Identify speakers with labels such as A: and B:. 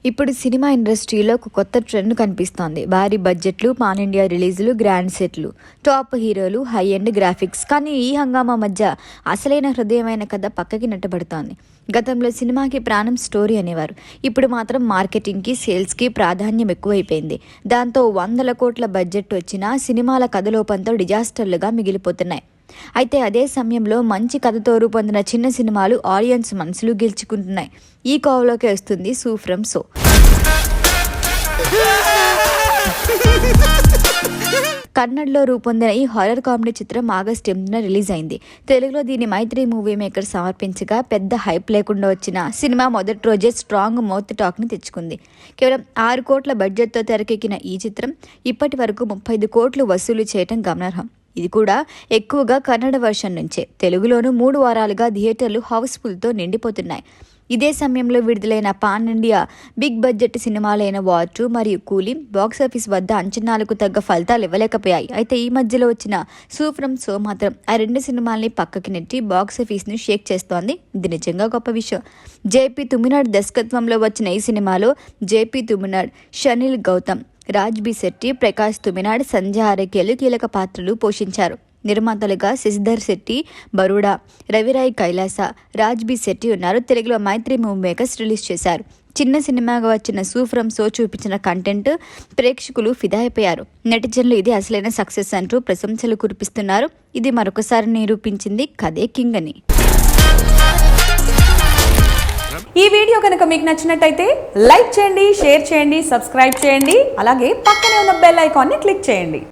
A: ఇప్పుడు సినిమా ఇండస్ట్రీలో ఒక కొత్త ట్రెండ్ కనిపిస్తోంది. భారీ బడ్జెట్లు, పాన్ ఇండియా రిలీజులు, గ్రాండ్ సెట్లు, టాప్ హీరోలు, హై ఎండ్ గ్రాఫిక్స్. కానీ ఈ హంగామా మధ్య అసలైన హృదయమైన కథ పక్కకి నెట్టబడుతోంది. గతంలో సినిమాకి ప్రాణం స్టోరీ అనేవారు. ఇప్పుడు మాత్రం మార్కెటింగ్కి, సేల్స్కి ప్రాధాన్యం ఎక్కువైపోయింది. దాంతో 100 కోట్ల బడ్జెట్ వచ్చినా సినిమాల కథలోపంతో డిజాస్టర్లుగా మిగిలిపోతున్నాయి. అయితే అదే సమయంలో మంచి కథతో రూపొందిన చిన్న సినిమాలు ఆడియన్స్ మనసులు గెలుచుకుంటున్నాయి. ఈ కోవలోకి వస్తుంది సో ఫ్రమ్ సో. కన్నడలో రూపొందిన ఈ హారర్ కామెడీ చిత్రం ఆగస్టు 8న రిలీజ్ అయింది. తెలుగులో దీని మైత్రి మూవీ మేకర్ సమర్పించగా పెద్ద హైప్ లేకుండా వచ్చిన సినిమా మొదటి రోజే స్ట్రాంగ్ మౌత్ టాక్ని తెచ్చుకుంది. కేవలం 6 కోట్ల బడ్జెట్తో తెరకెక్కిన ఈ చిత్రం ఇప్పటి వరకు 35 కోట్లు వసూలు చేయడం గమనార్హం. ఇది కూడా ఎక్కువగా కన్నడ వర్షన్ నుంచే. తెలుగులోనూ 3 వారాలుగా థియేటర్లు హౌస్ఫుల్తో నిండిపోతున్నాయి. ఇదే సమయంలో విడుదలైన పాన్ ఇండియా బిగ్ బడ్జెట్ సినిమాలైన వార్ 2 మరియు కూలీ బాక్సాఫీస్ వద్ద అంచనాలకు తగ్గ ఫలితాలు ఇవ్వలేకపోయాయి. అయితే ఈ మధ్యలో వచ్చిన సో ఫ్రమ్ సో మాత్రం ఆ 2 సినిమాల్ని పక్కకి నెట్టి బాక్సాఫీస్ను షేక్ చేస్తోంది. ఇది నిజంగా గొప్ప విషయం. జేపీ తుమినాడ్ దర్శకత్వంలో వచ్చిన ఈ సినిమాలో జేపీ తుమినాడ్, షనిల్ గౌతమ్, రాజ్ బి శెట్టి, ప్రకాష్ తుమినాడ్, సంజయ్ ఆరకేలు కీలక పాత్రలు పోషించారు. నిర్మాతలుగా శశిధర్ శెట్టి, బరుడా, రవిరాయ్ కైలాస, రాజ్ బి శెట్టి ఉన్నారు. తెలుగులో మైత్రి మూవీ మేకర్స్ రిలీజ్ చేశారు. చిన్న సినిమాగా వచ్చిన సో ఫ్రమ్ సో చూపించిన కంటెంట్ ప్రేక్షకులు ఫిదా అయిపోయారు. నెటిజన్లు ఇది అసలైన సక్సెస్ అంటూ ప్రశంసలు కురిపిస్తున్నారు. ఇది మరొకసారి నిరూపించింది కథే కింగ్ అని.
B: ఈ వీడియో కనుక మీకు నచ్చినట్టయితే లైక్ చేయండి, షేర్ చేయండి, సబ్స్క్రైబ్ చేయండి. అలాగే పక్కనే ఉన్న బెల్ ఐకాన్ని క్లిక్ చేయండి.